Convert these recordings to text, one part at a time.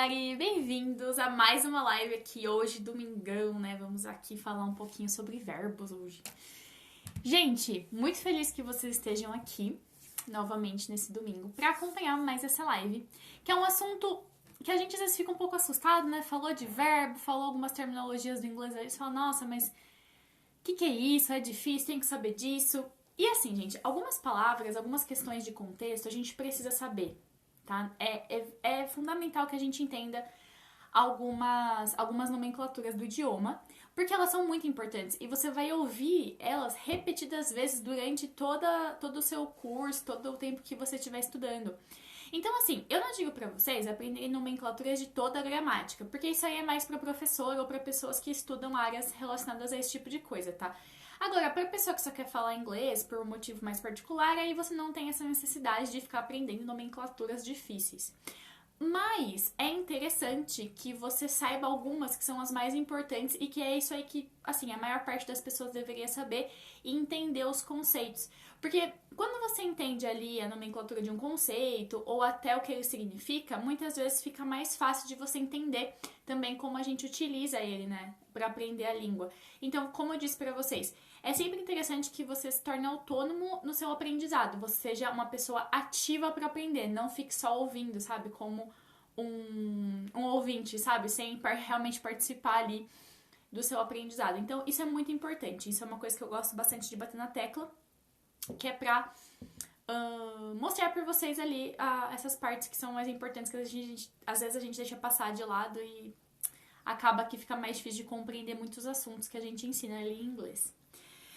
Mari! Bem-vindos a mais uma live aqui hoje, domingão, né? Vamos aqui falar um pouquinho sobre verbos hoje. Gente, muito feliz que vocês estejam aqui novamente nesse domingo para acompanhar mais essa live, que é um assunto que a gente às vezes fica um pouco assustado, né? Falou de verbo, falou algumas terminologias do inglês, aí você fala, nossa, mas o que é isso? É difícil, tem que saber disso. E assim, gente, algumas palavras, algumas questões de contexto a gente precisa saber. Tá? É fundamental que a gente entenda algumas nomenclaturas do idioma, porque elas são muito importantes e você vai ouvir elas repetidas vezes durante todo o seu curso, todo o tempo que você estiver estudando. Então, assim, eu não digo pra vocês aprenderem nomenclaturas de toda a gramática, porque isso aí é mais para professor ou para pessoas que estudam áreas relacionadas a esse tipo de coisa, tá? Agora, para pessoa que só quer falar inglês por um motivo mais particular, aí você não tem essa necessidade de ficar aprendendo nomenclaturas difíceis. Mas é interessante que você saiba algumas que são as mais importantes e que é isso aí que, assim, a maior parte das pessoas deveria saber e entender os conceitos. Porque quando você entende ali a nomenclatura de um conceito ou até o que ele significa, muitas vezes fica mais fácil de você entender também como a gente utiliza ele, né, para aprender a língua. Então, como eu disse para vocês, é sempre interessante que você se torne autônomo no seu aprendizado, você seja uma pessoa ativa para aprender, não fique só ouvindo, sabe, como um ouvinte, sabe, sem realmente participar ali do seu aprendizado. Então, isso é muito importante, isso é uma coisa que eu gosto bastante de bater na tecla, que é pra mostrar pra vocês ali essas partes que são mais importantes, que às vezes a gente deixa passar de lado e acaba que fica mais difícil de compreender muitos assuntos que a gente ensina ali em inglês.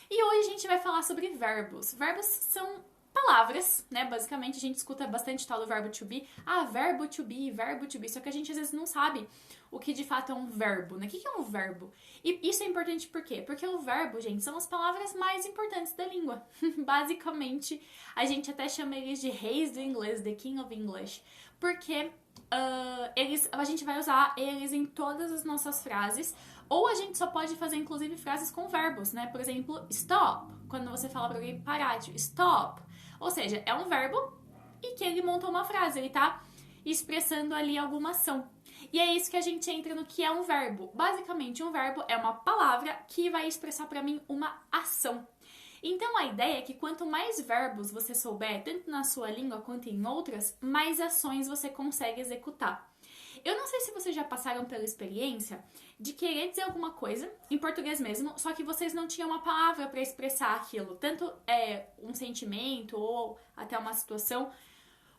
E hoje a gente vai falar sobre verbos. Verbos são palavras, né? Basicamente a gente escuta bastante tal do verbo to be. Verbo to be, verbo to be. Só que a gente às vezes não sabe o que de fato é um verbo, né? O que é um verbo? E isso é importante por quê? Porque o verbo, gente, são as palavras mais importantes da língua. Basicamente, a gente até chama eles de reis do inglês, the king of English. Porque a gente vai usar eles em todas as nossas frases. Ou a gente só pode fazer, inclusive, frases com verbos, né? Por exemplo, stop. Quando você fala pra alguém parar, tipo, stop. Ou seja, é um verbo e que ele monta uma frase. Ele tá expressando ali alguma ação. E é isso que a gente entra no que é um verbo. Basicamente, um verbo é uma palavra que vai expressar pra mim uma ação. Então, a ideia é que quanto mais verbos você souber, tanto na sua língua quanto em outras, mais ações você consegue executar. Eu não sei se vocês já passaram pela experiência de querer dizer alguma coisa, em português mesmo, só que vocês não tinham uma palavra para expressar aquilo. Tanto um sentimento ou até uma situação,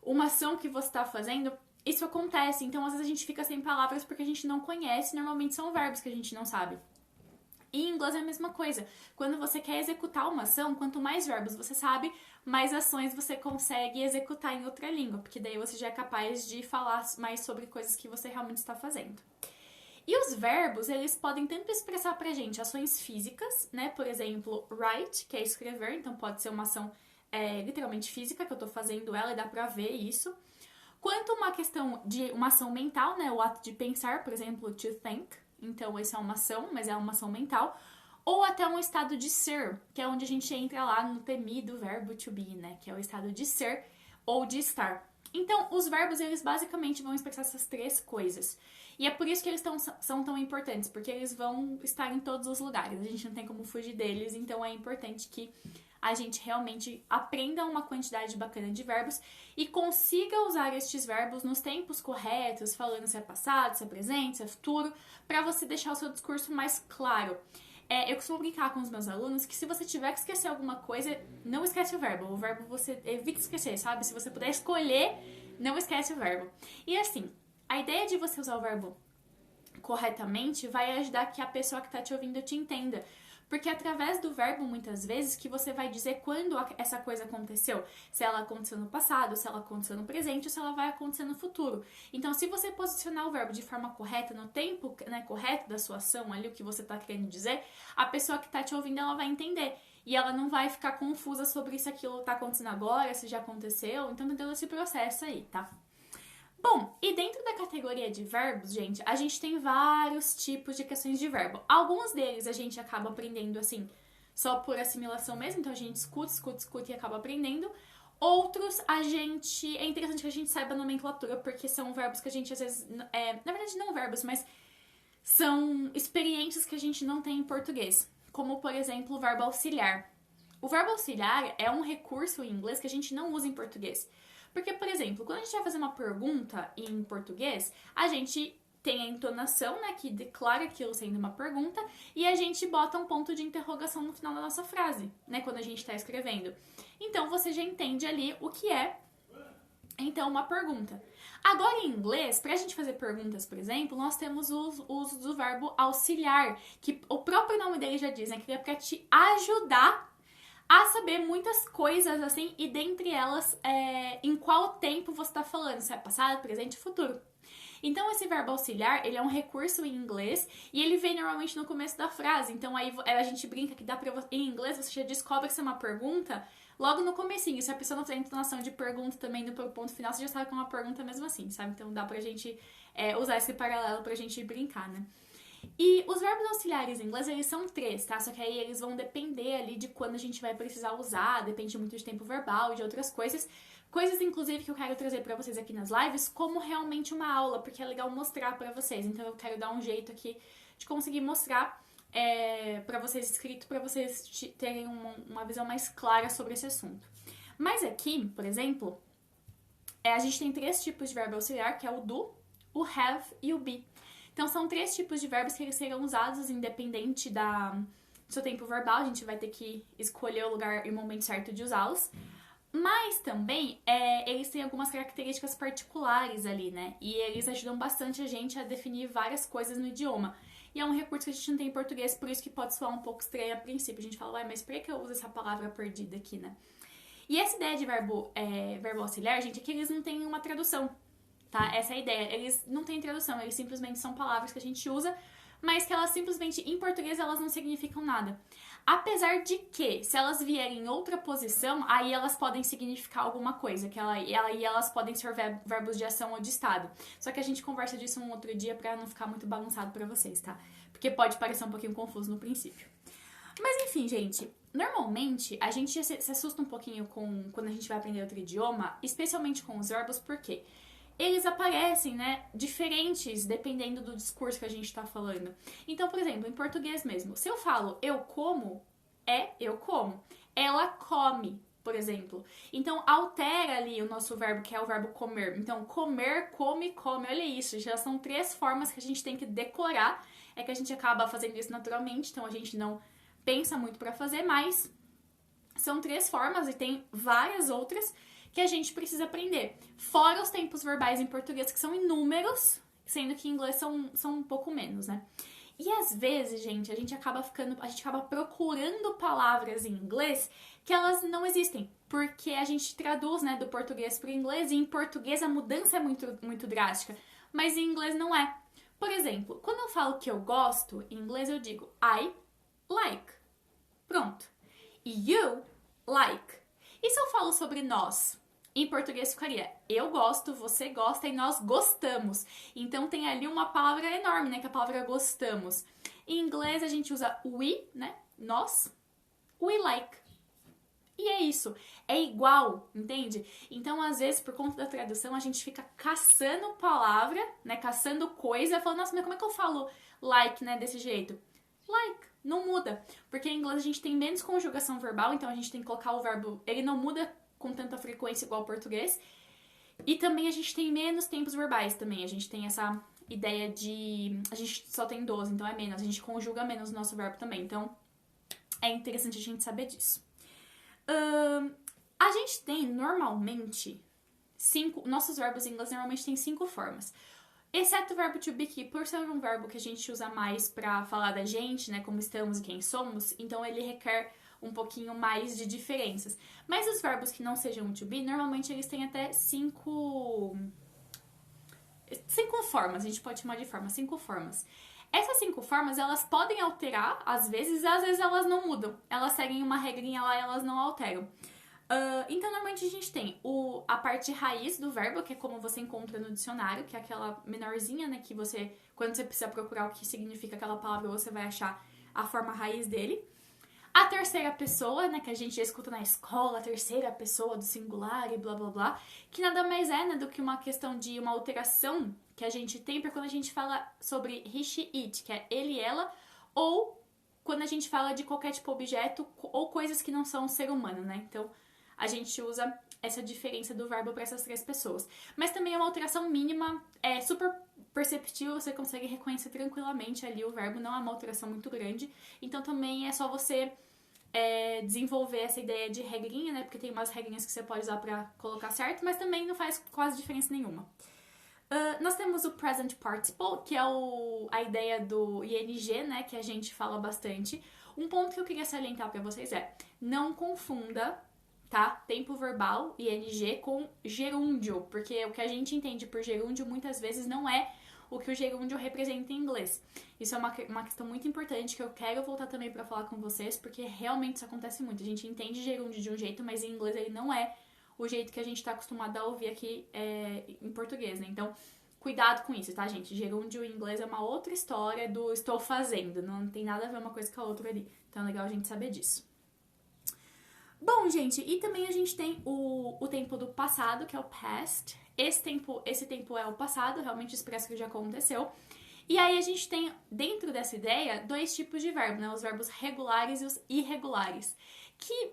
uma ação que você está fazendo, isso acontece. Então, às vezes a gente fica sem palavras porque a gente não conhece, normalmente são verbos que a gente não sabe. E em inglês é a mesma coisa. Quando você quer executar uma ação, quanto mais verbos você sabe, mais ações você consegue executar em outra língua, porque daí você já é capaz de falar mais sobre coisas que você realmente está fazendo. E os verbos, eles podem tanto expressar pra gente ações físicas, né? Por exemplo, write, que é escrever, então pode ser uma ação literalmente física, que eu tô fazendo ela e dá pra ver isso. Quanto uma questão de uma ação mental, né? O ato de pensar, por exemplo, to think. Então, essa é uma ação, mas é uma ação mental. Ou até um estado de ser, que é onde a gente entra lá no temido verbo to be, né? Que é o estado de ser ou de estar. Então, os verbos, eles basicamente vão expressar essas três coisas. E é por isso que eles são tão importantes, porque eles vão estar em todos os lugares. A gente não tem como fugir deles, então é importante que a gente realmente aprenda uma quantidade bacana de verbos e consiga usar estes verbos nos tempos corretos, falando se é passado, se é presente, se é futuro, para você deixar o seu discurso mais claro. Eu costumo brincar com os meus alunos que se você tiver que esquecer alguma coisa, não esquece o verbo. O verbo você evita esquecer, sabe? Se você puder escolher, não esquece o verbo. E assim, a ideia de você usar o verbo corretamente vai ajudar que a pessoa que está te ouvindo te entenda. Porque é através do verbo, muitas vezes, que você vai dizer quando essa coisa aconteceu. Se ela aconteceu no passado, se ela aconteceu no presente ou se ela vai acontecer no futuro. Então, se você posicionar o verbo de forma correta, no tempo, né, correto da sua ação, ali o que você está querendo dizer, a pessoa que está te ouvindo, ela vai entender. E ela não vai ficar confusa sobre se aquilo está acontecendo agora, se já aconteceu. Então, tem todo esse processo aí, tá? Bom, e dentro da categoria de verbos, gente, a gente tem vários tipos de questões de verbo. Alguns deles a gente acaba aprendendo assim, só por assimilação mesmo, então a gente escuta e acaba aprendendo. Outros, é interessante que a gente saiba a nomenclatura, porque são verbos que a gente às vezes, na verdade não verbos, mas são experiências que a gente não tem em português. Como, por exemplo, o verbo auxiliar. O verbo auxiliar é um recurso em inglês que a gente não usa em português. Porque, por exemplo, quando a gente vai fazer uma pergunta em português, a gente tem a entonação, né, que declara aquilo sendo uma pergunta, e a gente bota um ponto de interrogação no final da nossa frase, né, quando a gente está escrevendo. Então, você já entende ali o que é, então, uma pergunta. Agora, em inglês, para a gente fazer perguntas, por exemplo, nós temos o uso do verbo auxiliar, que o próprio nome dele já diz, né, que é para te ajudar a saber muitas coisas, assim, e dentre elas, em qual tempo você está falando, se é passado, presente ou futuro. Então, esse verbo auxiliar, ele é um recurso em inglês e ele vem normalmente no começo da frase. Então, aí a gente brinca que dá pra você, em inglês você já descobre que isso é uma pergunta logo no comecinho. Se a pessoa não tem entonação de pergunta também no ponto final, você já sabe que é uma pergunta mesmo assim, sabe? Então, dá pra gente usar esse paralelo pra gente brincar, né? E os verbos auxiliares em inglês, eles são 3, tá? Só que aí eles vão depender ali de quando a gente vai precisar usar, depende muito de tempo verbal e de outras coisas. Coisas, inclusive, que eu quero trazer pra vocês aqui nas lives como realmente uma aula, porque é legal mostrar pra vocês. Então eu quero dar um jeito aqui de conseguir mostrar pra vocês escrito, pra vocês terem uma visão mais clara sobre esse assunto. Mas aqui, por exemplo, a gente tem 3 tipos de verbo auxiliar, que é o do, o have e o be. Então são 3 tipos de verbos que eles serão usados independente do seu tempo verbal. A gente vai ter que escolher o lugar e o momento certo de usá-los. Mas também, eles têm algumas características particulares ali, né? E eles ajudam bastante a gente a definir várias coisas no idioma. E é um recurso que a gente não tem em português, por isso que pode soar um pouco estranho a princípio. A gente fala, mas por que eu uso essa palavra perdida aqui, né? E essa ideia de verbo auxiliar, gente, é que eles não têm uma tradução, tá? Essa é a ideia. Eles não têm tradução, eles simplesmente são palavras que a gente usa, mas que elas simplesmente, em português, elas não significam nada. Apesar de que, se elas vierem em outra posição, aí elas podem significar alguma coisa, que aí elas podem ser verbos de ação ou de estado. Só que a gente conversa disso um outro dia pra não ficar muito bagunçado pra vocês, tá? Porque pode parecer um pouquinho confuso no princípio. Mas enfim, gente, normalmente a gente se assusta um pouquinho quando a gente vai aprender outro idioma, especialmente com os verbos, porque eles aparecem, né, diferentes dependendo do discurso que a gente tá falando. Então, por exemplo, em português mesmo, se eu falo eu como, eu como. Ela come, por exemplo. Então, altera ali o nosso verbo, que é o verbo comer. Então, comer, come, come. Olha isso, já são 3 formas que a gente tem que decorar. É que a gente acaba fazendo isso naturalmente, então a gente não pensa muito pra fazer, mas são 3 formas e tem várias outras que a gente precisa aprender. Fora os tempos verbais em português, que são inúmeros, sendo que em inglês são um pouco menos, né? E às vezes, gente, a gente acaba procurando palavras em inglês que elas não existem, porque a gente traduz, né, do português para o inglês, e em português a mudança é muito, muito drástica, mas em inglês não é. Por exemplo, quando eu falo que eu gosto, em inglês eu digo I like. Pronto. E you like. E se eu falo sobre nós? Em português ficaria eu gosto, você gosta e nós gostamos. Então tem ali uma palavra enorme, né? Que é a palavra gostamos. Em inglês a gente usa we, né? Nós. We like. E é isso. É igual, entende? Então, às vezes, por conta da tradução, a gente fica caçando palavra, né? Caçando coisa, falando, nossa, mas como é que eu falo like, né? Desse jeito? Like. Não muda. Porque em inglês a gente tem menos conjugação verbal, então a gente tem que colocar o verbo... Ele não muda com tanta frequência igual ao português. E também a gente tem menos tempos verbais também. A gente tem essa ideia de... A gente só tem 12, então é menos. A gente conjuga menos o nosso verbo também. Então, é interessante a gente saber disso. A gente tem, normalmente, 5... Nossos verbos em inglês normalmente tem 5 formas. Exceto o verbo to be, que por ser um verbo que a gente usa mais pra falar da gente, né? Como estamos e quem somos. Então, ele requer um pouquinho mais de diferenças. Mas os verbos que não sejam to be, normalmente eles têm até 5 formas, a gente pode chamar de forma, 5 formas. Essas 5 formas, elas podem alterar, às vezes elas não mudam. Elas seguem uma regrinha lá e elas não alteram. Então, normalmente a gente tem a parte raiz do verbo, que é como você encontra no dicionário, que é aquela menorzinha, né, que quando você precisa procurar o que significa aquela palavra, você vai achar a forma raiz dele. A terceira pessoa, né, que a gente já escuta na escola, a terceira pessoa do singular e blá blá blá, que nada mais é, né, do que uma questão de uma alteração que a gente tem para quando a gente fala sobre he, she, it, que é ele e ela, ou quando a gente fala de qualquer tipo de objeto ou coisas que não são ser humano, né? Então, a gente usa essa diferença do verbo para essas três pessoas. Mas também é uma alteração mínima, é super perceptível, você consegue reconhecer tranquilamente ali o verbo, não é uma alteração muito grande. Então, também é só você desenvolver essa ideia de regrinha, né? Porque tem umas regrinhas que você pode usar pra colocar certo, mas também não faz quase diferença nenhuma. Nós temos o present participle, que é a ideia do ing, né? Que a gente fala bastante. Um ponto que eu queria salientar pra vocês é, não confunda, tá? Tempo verbal, ing, com gerúndio, porque o que a gente entende por gerúndio muitas vezes não é o que o gerúndio representa em inglês. Isso é uma questão muito importante que eu quero voltar também pra falar com vocês, porque realmente isso acontece muito. A gente entende gerúndio de um jeito, mas em inglês ele não é o jeito que a gente tá acostumado a ouvir aqui em português, né? Então, cuidado com isso, tá, gente? Gerúndio em inglês é uma outra história do estou fazendo, não tem nada a ver uma coisa com a outra ali. Então é legal a gente saber disso. Bom, gente, e também a gente tem o tempo do passado, que é o past. Esse tempo é o passado, realmente expressa que já aconteceu. E aí a gente tem, dentro dessa ideia, dois tipos de verbo, né? Os verbos regulares e os irregulares. Que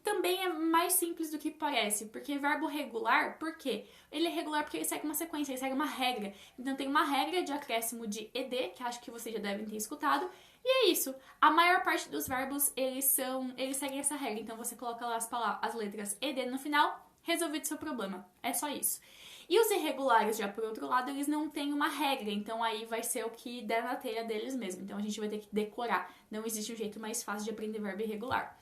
também é mais simples do que parece, porque verbo regular, por quê? Ele é regular porque ele segue uma sequência, ele segue uma regra. Então tem uma regra de acréscimo de ed, que acho que vocês já devem ter escutado, e é isso. A maior parte dos verbos, eles seguem essa regra. Então você coloca lá as letras ed no final, resolvido seu problema. É só isso. E os irregulares, já por outro lado, eles não têm uma regra, então aí vai ser o que der na telha deles mesmo. Então a gente vai ter que decorar. Não existe um jeito mais fácil de aprender verbo irregular.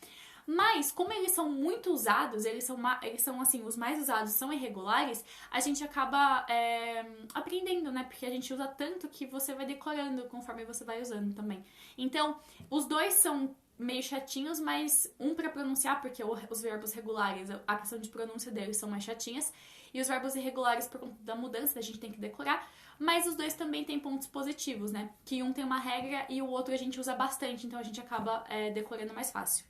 Mas, como eles são muito usados, eles são assim, os mais usados são irregulares, a gente acaba aprendendo, né? Porque a gente usa tanto que você vai decorando conforme você vai usando também. Então, os dois são meio chatinhos, mas um pra pronunciar, porque os verbos regulares, a questão de pronúncia deles são mais chatinhas, e os verbos irregulares, por conta da mudança, a gente tem que decorar, mas os dois também têm pontos positivos, né? Que um tem uma regra e o outro a gente usa bastante, então a gente acaba decorando mais fácil.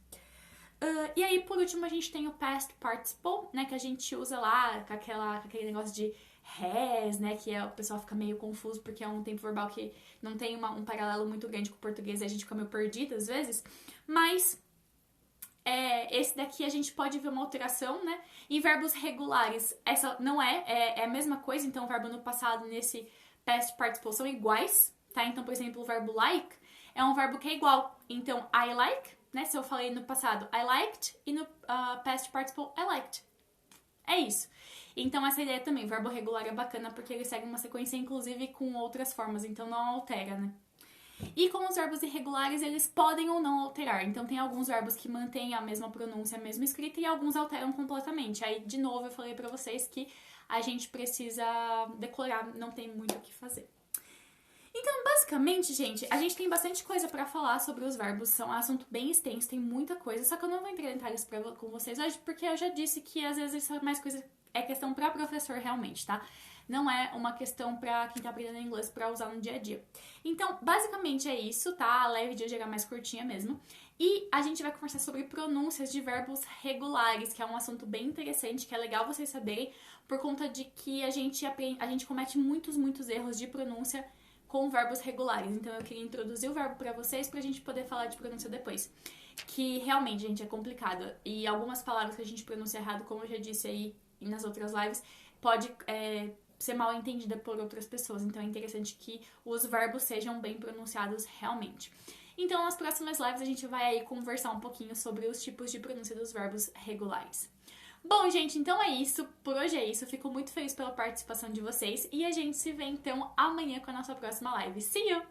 E aí, por último, a gente tem o past participle, né, que a gente usa lá com aquele negócio de has, né, que o pessoal fica meio confuso porque é um tempo verbal que não tem um paralelo muito grande com o português e a gente fica meio perdido às vezes, mas esse daqui a gente pode ver uma alteração, né, em verbos regulares, essa não é a mesma coisa, então o verbo no passado nesse past participle são iguais, tá, então, por exemplo, o verbo like é um verbo que é igual, então, I like, né? Se eu falei no passado I liked e no past participle I liked. É isso. Então essa ideia também, verbo regular é bacana porque ele segue uma sequência inclusive com outras formas, então não altera, né? E com os verbos irregulares, eles podem ou não alterar. Então tem alguns verbos que mantêm a mesma pronúncia, a mesma escrita e alguns alteram completamente. Aí, de novo, eu falei pra vocês que a gente precisa decorar, não tem muito o que fazer. Então, basicamente, gente, a gente tem bastante coisa pra falar sobre os verbos, são um assunto bem extenso, tem muita coisa, só que eu não vou entrar em detalhes com vocês hoje, porque eu já disse que às vezes isso é mais coisa, é questão pra professor realmente, tá? Não é uma questão pra quem tá aprendendo inglês pra usar no dia a dia. Então, basicamente é isso, tá? A live de hoje era mais curtinha mesmo. E a gente vai conversar sobre pronúncias de verbos regulares, que é um assunto bem interessante, que é legal vocês saberem, por conta de que a gente comete muitos erros de pronúncia com verbos regulares. Então eu queria introduzir o verbo pra vocês pra gente poder falar de pronúncia depois. Que realmente, gente, é complicado. E algumas palavras que a gente pronuncia errado, como eu já disse aí nas outras lives, pode ser mal entendida por outras pessoas. Então é interessante que os verbos sejam bem pronunciados realmente. Então nas próximas lives a gente vai aí conversar um pouquinho sobre os tipos de pronúncia dos verbos regulares. Bom, gente, então é isso. Por hoje é isso. Eu fico muito feliz pela participação de vocês. E a gente se vê, então, amanhã com a nossa próxima live. See you!